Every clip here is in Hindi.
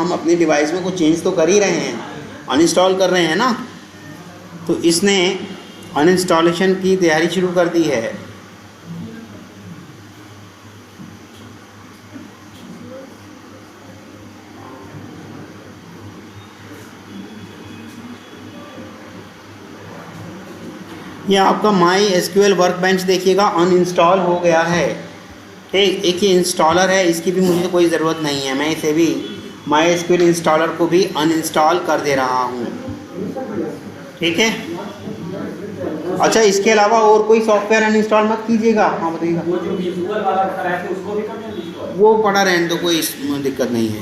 हम अपनी डिवाइस में कुछ चेंज तो कर ही रहे हैं, अनइंस्टॉल कर रहे हैं ना। तो इसने अनइंस्टॉलेशन की तैयारी शुरू कर दी है। ये आपका माई एसक्यूएल वर्कबेंच देखिएगा अनइंस्टॉल हो गया है। ठीक, एक ये इंस्टॉलर है, इसकी भी मुझे कोई ज़रूरत नहीं है, मैं इसे भी माई एसक्यूएल इंस्टॉलर को भी अनइंस्टॉल कर दे रहा हूँ। ठीक है। अच्छा, इसके अलावा और कोई सॉफ्टवेयर अनइंस्टॉल मत कीजिएगा। हाँ बताइएगा। वो जो विजुअल वाला बता रहा है उसको भी कर दें इंस्टॉल? वो पड़ा रहने दो, कोई इसमें दिक्कत नहीं है।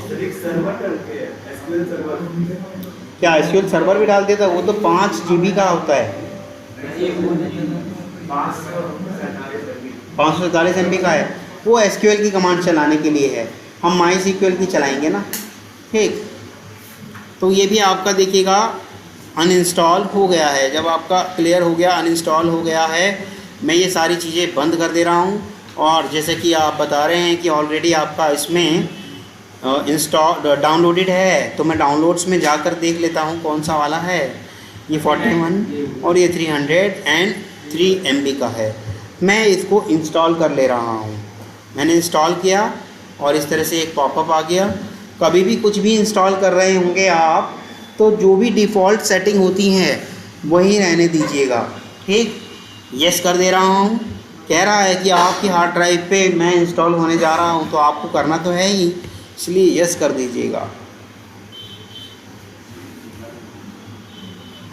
क्या एसक्यूएल सर्वर भी डाल देता? वो तो 5 GB का होता है, 547 MB का है। वो एसक्यूएल की कमांड चलाने के लिए है, हम माई सीक्यूएल की चलाएंगे ना। ठीक, तो ये भी आपका देखिएगा अनइंस्टॉल हो गया है। जब आपका क्लियर हो गया, अनइंस्टॉल हो गया है, मैं ये सारी चीज़ें बंद कर दे रहा हूँ। और जैसे कि आप बता रहे हैं कि ऑलरेडी आपका इसमें इंस्टॉल डाउनलोडेड है, तो मैं डाउनलोड्स में जाकर देख लेता हूँ कौन सा वाला है। ये 41 और ये 303 MB का है। मैं इसको इंस्टॉल कर ले रहा हूँ। मैंने इंस्टॉल किया और इस तरह से एक पॉपअप आ गया। कभी भी कुछ भी इंस्टॉल कर रहे होंगे आप, तो जो भी डिफ़ॉल्ट सेटिंग होती हैं वही रहने दीजिएगा। ठीक, यस कर दे रहा हूँ। कह रहा है कि आपकी हार्ड ड्राइव पे मैं इंस्टॉल होने जा रहा हूँ, तो आपको करना तो है ही, इसलिए यस कर दीजिएगा।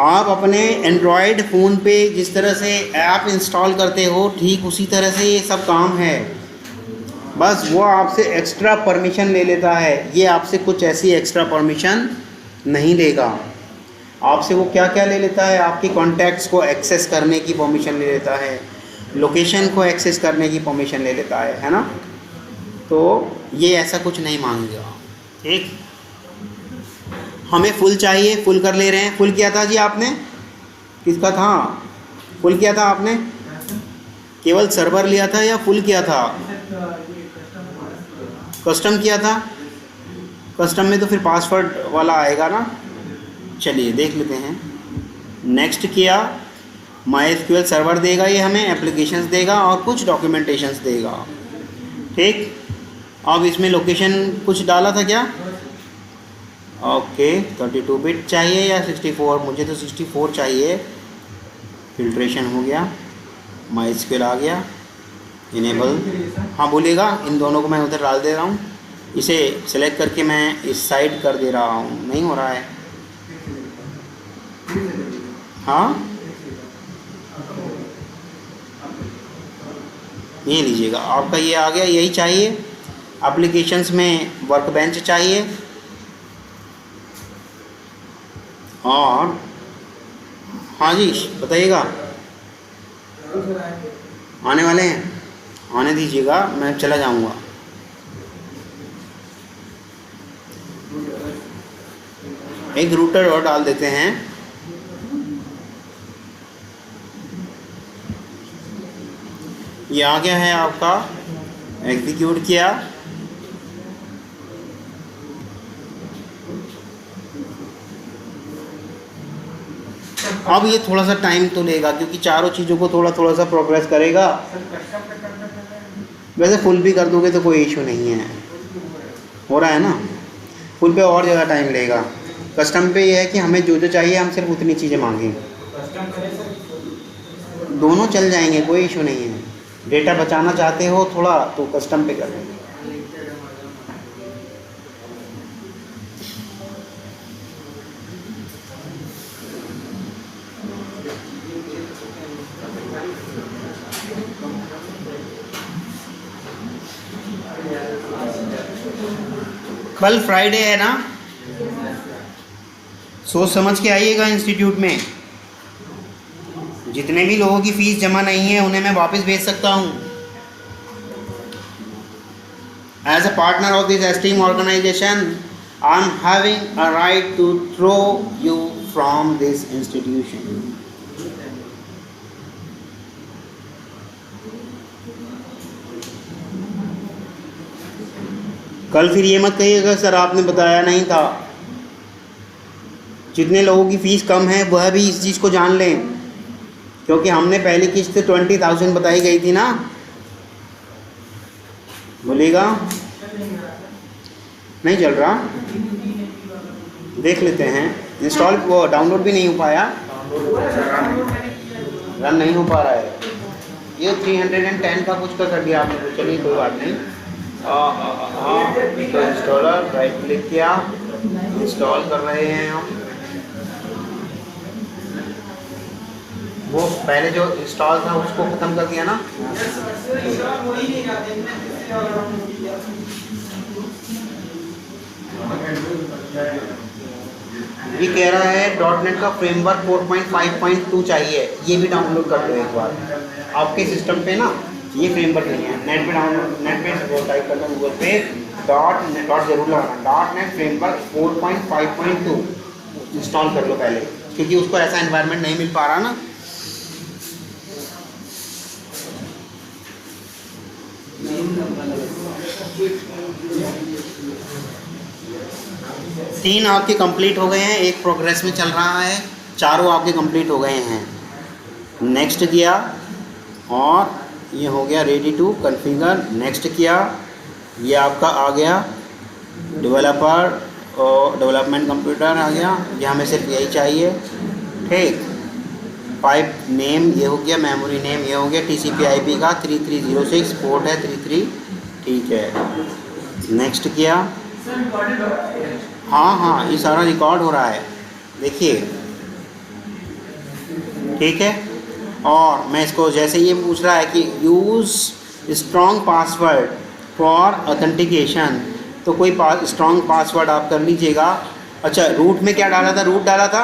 आप अपने एंड्रॉयड फ़ोन पे जिस तरह से ऐप इंस्टॉल करते हो, ठीक उसी तरह से ये सब काम है। बस वो आपसे एक्स्ट्रा परमिशन ले लेता है, ये आपसे कुछ ऐसी एक्स्ट्रा परमिशन नहीं लेगा। आपसे वो क्या क्या ले लेता है? आपकी कॉन्टैक्ट्स को एक्सेस करने की परमिशन ले लेता है, लोकेशन को एक्सेस करने की परमिशन ले लेता है ना। तो ये ऐसा कुछ नहीं मांगेगा। ठीक, हमें फुल चाहिए, फुल कर ले रहे हैं। फुल किया था जी आपने? किसका था फुल किया था आपने? केवल सर्वर लिया था या फुल किया था? कस्टम किया था। कस्टम में तो फिर पासवर्ड वाला आएगा ना। चलिए देख लेते हैं। नेक्स्ट किया, माई एसक्यूएल सर्वर देगा, ये हमें एप्लीकेशंस देगा और कुछ डॉक्यूमेंटेशंस देगा। ठीक, अब इसमें लोकेशन कुछ डाला था क्या? ओके, 32 बिट चाहिए या 64? मुझे तो 64 चाहिए। फिल्ट्रेशन हो गया, माई एसक्यूएल आ गया, इनेबल। हाँ बोलिएगा, इन दोनों को मैं उधर डाल दे रहा हूँ। इसे सेलेक्ट करके मैं इस साइड कर दे रहा हूँ। नहीं हो रहा है। हाँ, ये लीजिएगा, आपका ये आ गया। यही चाहिए। एप्लीकेशंस में वर्कबेंच चाहिए और हाँ जी बताइएगा। आने वाले हैं, आने दीजिएगा, मैं चला जाऊंगा। एक रूटर और डाल देते हैं। ये आ गया है आपका, एग्जीक्यूट किया। अब ये थोड़ा सा टाइम तो लेगा, क्योंकि चारों चीज़ों को थोड़ा थोड़ा सा प्रोग्रेस करेगा। वैसे फुल भी कर दोगे तो कोई इशू नहीं है। हो रहा है ना। फुल पे और ज़्यादा टाइम लेगा। कस्टम पे ये है कि हमें जो जो चाहिए हम सिर्फ उतनी चीज़ें मांगेंगे। दोनों चल जाएंगे, कोई इशू नहीं है। डेटा बचाना चाहते हो थोड़ा तो कस्टम पे कर लेंगे। कल फ्राइडे है ना, सोच समझ के आइएगा इंस्टीट्यूट में। जितने भी लोगों की फ़ीस जमा नहीं है उन्हें मैं वापस भेज सकता हूँ। As a partner of this esteem organisation, I am having a right to throw you from this institution. कल फिर ये मत कहिएगा सर आपने बताया नहीं था। जितने लोगों की फ़ीस कम है वह भी इस चीज़ को जान लें, क्योंकि हमने पहली किस्त 20,000 बताई गई थी ना। बोलिएगा नहीं चल रहा, देख लेते हैं। इंस्टॉल वो डाउनलोड भी नहीं हो पाया, रन नहीं हो पा रहा है। ये 310 का कुछ का कर दिया आपने, तो चलिए कोई बात नहीं। तो इंस्टॉलर राइट क्लिक किया, इंस्टॉल कर रहे हैं हम। वो पहले जो इंस्टॉल था उसको ख़त्म कर दिया ना। ये कह रहा है .NET का फ्रेमवर्क 4.5.2 चाहिए, ये भी डाउनलोड कर दो एक बार। आपके सिस्टम पे ना ये फ्रेमवर्क नहीं है। नेट पे डाउनलोड, नेट पे वो टाइप करना गूगल पे डॉट जरूर लगाना, .NET फ्रेमवर्क 4.5.2 इंस्टॉल कर लो पहले, क्योंकि उसको ऐसा एनवायरनमेंट नहीं मिल पा रहा ना। तीन आपके कंप्लीट हो गए हैं, एक प्रोग्रेस में चल रहा है, चारों आपके कंप्लीट हो गए हैं। नेक्स्ट किया और ये हो गया रेडी टू कॉन्फ़िगर। नेक्स्ट किया, ये आपका आ गया डेवलपर और डेवलपमेंट कंप्यूटर आ गया। ये हमें सिर्फ यही चाहिए, ठीक। पाइप नेम ये हो गया, मेमोरी नेम ये हो गया, TCP/IP का 3306 पोर्ट है 33, ठीक है। नेक्स्ट किया, हाँ ये सारा रिकॉर्ड हो रहा है, देखिए, ठीक है। और मैं इसको जैसे ये पूछ रहा है कि use strong password for authentication, तो कोई स्ट्रॉन्ग पासवर्ड आप कर लीजिएगा। अच्छा, रूट में क्या डाला था? रूट डाला था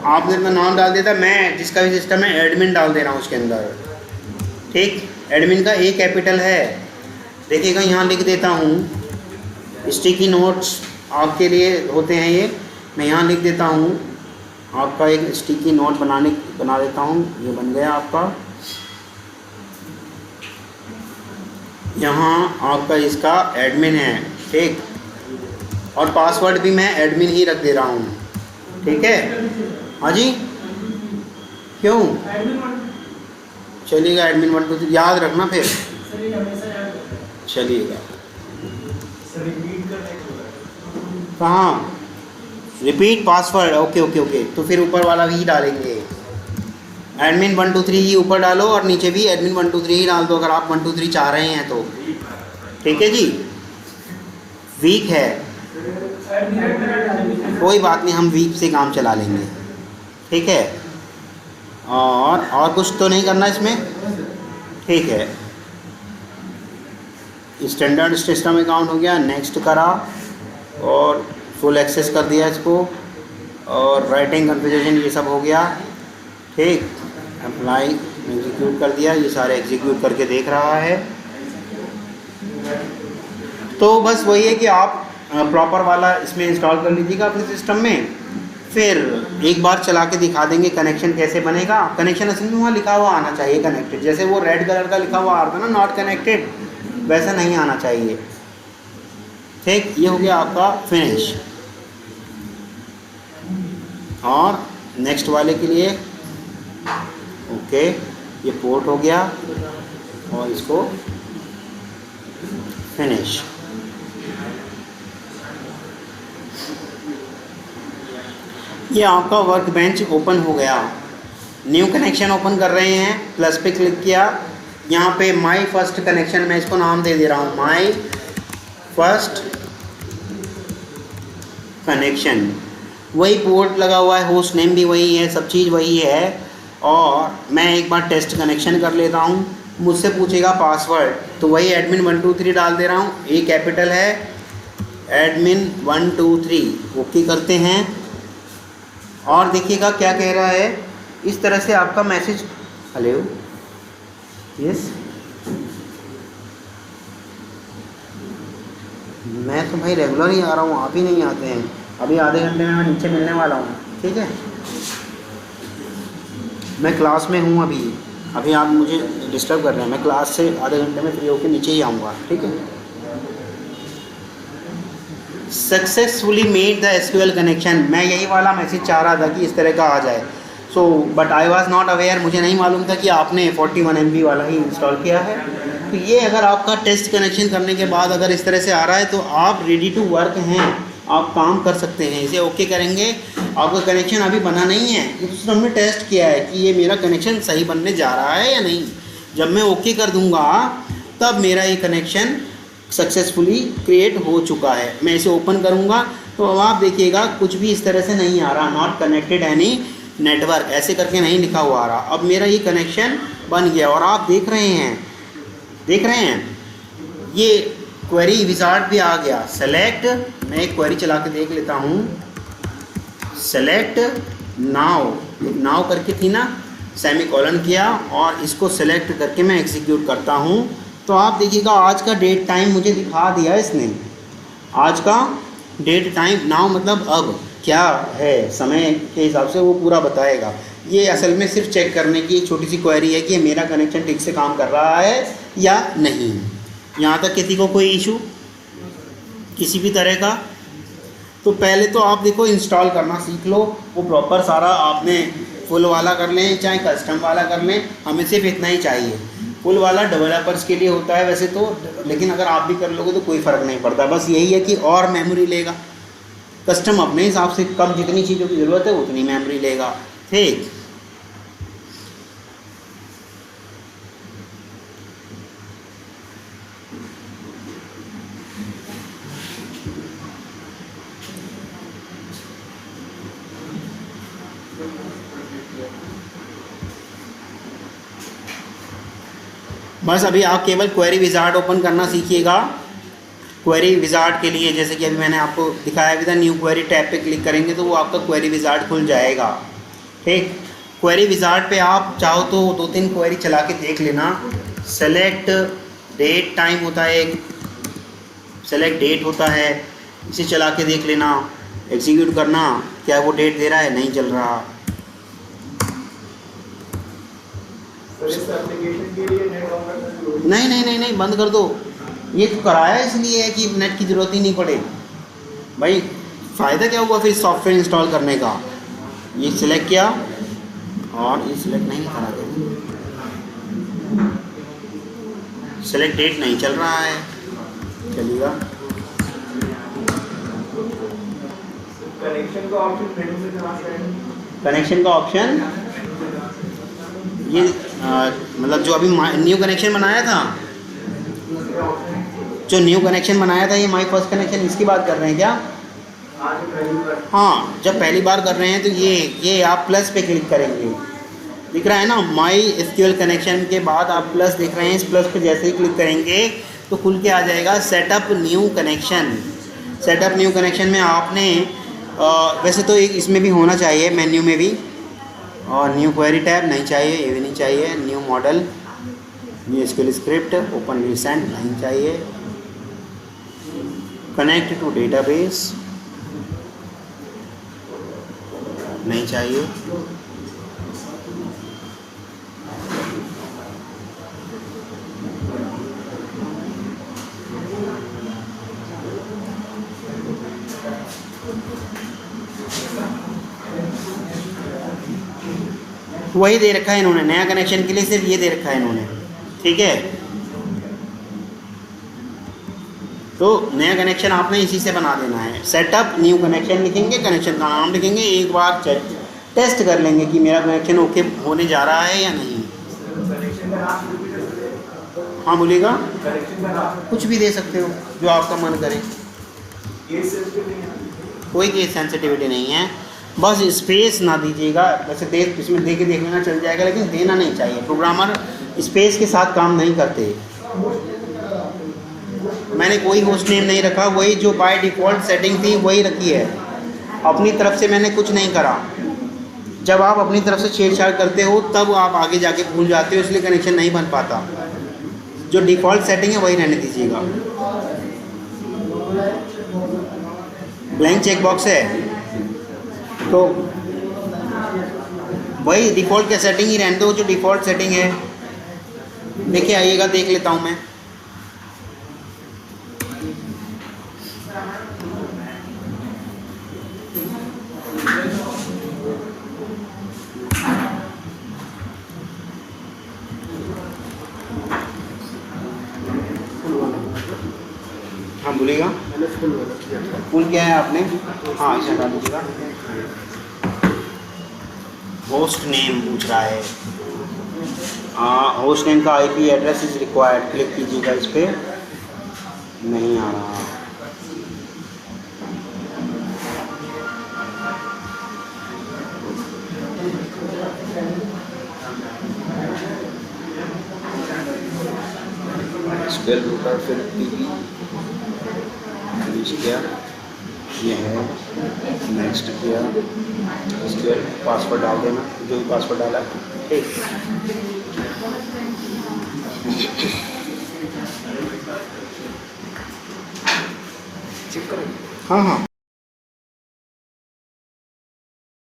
आपने, अपना नाम डाल दिया था। मैं जिसका भी सिस्टम है एडमिन डाल दे रहा हूँ उसके अंदर, ठीक। एडमिन का A कैपिटल है, देखिएगा यहाँ लिख देता हूँ। स्टिकी नोट्स आपके लिए होते हैं ये, मैं यहाँ लिख देता हूँ। आपका एक स्टिकी नोट बना देता हूँ, ये बन गया आपका। यहाँ आपका इसका एडमिन है, ठीक। और पासवर्ड भी मैं एडमिन ही रख दे रहा हूँ, ठीक है। हाँ जी, क्यों? चलिएगा एडमिन 1 2 3 याद रखना फिर, चलिएगा। कहाँ? Repeat password, okay okay okay, तो फिर ऊपर वाला भी डालेंगे। एडमिन 1 2 3 ही ऊपर डालो और नीचे भी एडमिन 1 2 3 ही डाल दो, अगर आप 1 2 3 चाह रहे हैं तो, ठीक है जी। वीक है, कोई बात नहीं, हम वीक से काम चला लेंगे, ठीक है। और कुछ तो नहीं करना इसमें, ठीक है। स्टैंडर्ड सिस्टम अकाउंट हो गया, नेक्स्ट करा और फुल एक्सेस कर दिया इसको, और राइटिंग कन्फिगरेशन ये सब हो गया, ठीक। अप्लाई एग्जीक्यूट कर दिया, ये सारे एग्जीक्यूट करके देख रहा है। तो बस वही है कि आप प्रॉपर वाला इसमें इंस्टॉल कर लीजिएगा अपने सिस्टम में। फिर एक बार चला के दिखा देंगे कनेक्शन कैसे बनेगा। कनेक्शन असल में वहाँ लिखा हुआ आना चाहिए कनेक्टेड, जैसे वो रेड कलर का लिखा हुआ आ रहा था ना नॉट कनेक्टेड, वैसा नहीं आना चाहिए, ठीक। ये हो गया आपका फिनिश। और नेक्स्ट वाले के लिए ओके, ये पोर्ट हो गया और इसको फिनिश। ये आपका वर्क बेंच ओपन हो गया। न्यू कनेक्शन ओपन कर रहे हैं, प्लस पे क्लिक किया, यहाँ पे माई फर्स्ट कनेक्शन, मैं इसको नाम दे दे रहा हूँ माई फर्स्ट कनेक्शन। वही पोर्ट लगा हुआ है, होस्ट नेम भी वही है, सब चीज़ वही है। और मैं एक बार टेस्ट कनेक्शन कर लेता हूँ, मुझसे पूछेगा पासवर्ड, तो वही एडमिन 1 2 3 डाल दे रहा हूँ। A कैपिटल है, एडमिन 1 2 3 ओके करते हैं। और देखिएगा क्या कह रहा है, इस तरह से आपका मैसेज, हेलो यस, मैं तो भाई रेगुलर ही आ रहा हूँ, आप ही नहीं आते हैं। अभी आधे घंटे में मैं नीचे मिलने वाला हूँ, ठीक है। मैं क्लास में हूँ अभी आप मुझे डिस्टर्ब कर रहे हैं। मैं क्लास से आधे घंटे में फ्री होकर नीचे ही आऊँगा, ठीक है। Successfully made the SQL connection. मैं यही वाला मैसेज चाह रहा था कि इस तरह का आ जाए। So but I was not aware, मुझे नहीं मालूम था कि आपने 41 MB वाला ही इंस्टॉल किया है। तो ये अगर आपका टेस्ट कनेक्शन करने के बाद अगर इस तरह से आ रहा है तो आप रेडी टू वर्क हैं, आप काम कर सकते हैं। इसे ओके करेंगे। आपका कनेक्शन अभी बना नहीं है, तो हमने टेस्ट किया है कि ये मेरा कनेक्शन सही बनने जा रहा है या नहीं। जब मैं ओके कर दूंगा तब मेरा ये कनेक्शन सक्सेसफुली क्रिएट हो चुका है। मैं इसे ओपन करूंगा तो अब आप देखिएगा कुछ भी इस तरह से नहीं आ रहा, नॉट कनेक्टेड एनी नेटवर्क ऐसे करके नहीं लिखा हुआ आ रहा। अब मेरा ये कनेक्शन बन गया और आप देख रहे हैं ये क्वेरी विजार्ड भी आ गया। सेलेक्ट, मैं एक क्वेरी चला के देख लेता हूँ। सेलेक्ट नाउ, नाउ करके थी ना, सेमीकोलन किया और इसको सेलेक्ट करके मैं एग्जीक्यूट करता हूँ। तो आप देखिएगा आज का डेट टाइम मुझे दिखा दिया इसने। आज का डेट टाइम, नाउ मतलब अब क्या है, समय के हिसाब से वो पूरा बताएगा। ये असल में सिर्फ चेक करने की एक छोटी सी क्वेरी है कि मेरा कनेक्शन ठीक से काम कर रहा है या नहीं। यहाँ तक किसी को कोई इशू किसी भी तरह का? तो पहले तो आप देखो इंस्टॉल करना सीख लो, वो प्रॉपर सारा आपने फुल वाला कर लें चाहे कस्टम वाला कर लें, हमें सिर्फ इतना ही चाहिए। फुल वाला डेवलपर्स के लिए होता है वैसे तो, लेकिन अगर आप भी कर लोगे तो कोई फ़र्क नहीं पड़ता। बस यही है कि और मेमोरी लेगा। कस्टम अपने हिसाब से कम जितनी चीज़ों की ज़रूरत है उतनी मेमोरी लेगा। ठीक, बस अभी आप केवल क्वेरी विजार्ड ओपन करना सीखिएगा। क्वेरी विजार्ड के लिए जैसे कि अभी मैंने आपको दिखाया भी था, न्यू क्वेरी टैब पे क्लिक करेंगे तो वो आपका क्वेरी विजार्ड खुल जाएगा। ठीक, क्वेरी विजार्ड पे आप चाहो तो 2-3 क्वेरी चला के देख लेना। सेलेक्ट डेट टाइम होता है, सेलेक्ट डेट होता है, इसे चला के देख लेना, एग्जीक्यूट करना, क्या वो डेट दे रहा है, नहीं चल रहा। नहीं बंद कर दो। ये तो कराया इसलिए है कि नेट की ज़रूरत ही नहीं पड़े भाई। फ़ायदा क्या हुआ फिर सॉफ्टवेयर इंस्टॉल करने का। ये सिलेक्ट किया और ये सिलेक्ट नहीं करा दे, सिलेक्ट डेट नहीं चल रहा है, चलिएगा। कनेक्शन का ऑप्शन ये मतलब जो अभी न्यू कनेक्शन बनाया था, जो न्यू कनेक्शन बनाया था, ये माई फर्स्ट कनेक्शन, इसकी बात कर रहे हैं क्या? हाँ, जब पहली बार कर रहे हैं तो ये आप प्लस पे क्लिक करेंगे, दिख रहा है ना माई एसक्यूएल कनेक्शन के बाद आप प्लस देख रहे हैं। इस प्लस पे जैसे ही क्लिक करेंगे तो खुल के आ जाएगा setup new connection. Setup new connection में आपने वैसे तो एक इसमें भी होना चाहिए, मेन्यू में भी, और न्यू क्वेरी टैब नहीं चाहिए, ये भी नहीं चाहिए। New model, new SQL script, open recent नहीं चाहिए। कनेक्ट टू डेटाबेस नहीं चाहिए। वही दे रखा है इन्होंने, नया कनेक्शन के लिए सिर्फ ये दे रखा है इन्होंने। ठीक है, तो नया कनेक्शन आपने इसी से बना देना है। सेटअप न्यू कनेक्शन लिखेंगे, कनेक्शन का नाम लिखेंगे, एक बार टेस्ट कर लेंगे कि मेरा कनेक्शन ओके होने जा रहा है या नहीं। हाँ बोलिएगा, कुछ भी दे सकते हो जो आपका मन करे, कोई केस सेंसिटिविटी नहीं है। बस स्पेस ना दीजिएगा, वैसे इसमें दे के देख लेना चल जाएगा, लेकिन देना नहीं चाहिए। प्रोग्रामर स्पेस के साथ काम नहीं करते। मैंने कोई होस्ट नेम नहीं रखा, वही जो बाय डिफ़ॉल्ट सेटिंग थी वही रखी है। अपनी तरफ से मैंने कुछ नहीं करा। जब आप अपनी तरफ से छेड़छाड़ करते हो तब आप आगे जाके भूल जाते हो, इसलिए कनेक्शन नहीं बन पाता। जो डिफ़ॉल्ट सेटिंग है वही रहने दीजिएगा। ब्लैंक चेक बॉक्स है तो वही डिफ़ॉल्ट का सेटिंग ही रहने दो, जो डिफ़ॉल्ट सेटिंग है। देखिए आइएगा, देख लेता हूँ मैं। फुल किया है आपने? हाँ, इसे हटा दीजिएगा। होस्ट नेम पूछ रहा है। होस्ट नेम का IP address is required, click कीजिएगा इस पर। नहीं आ रहा। स्केल रूटर फिर पीवी फिनिश किया, ये है, नेक्स्ट किया, स्केल पासवर्ड डाल देना, जो भी पासवर्ड डाला ठीक। चेक करो। हाँ हाँ,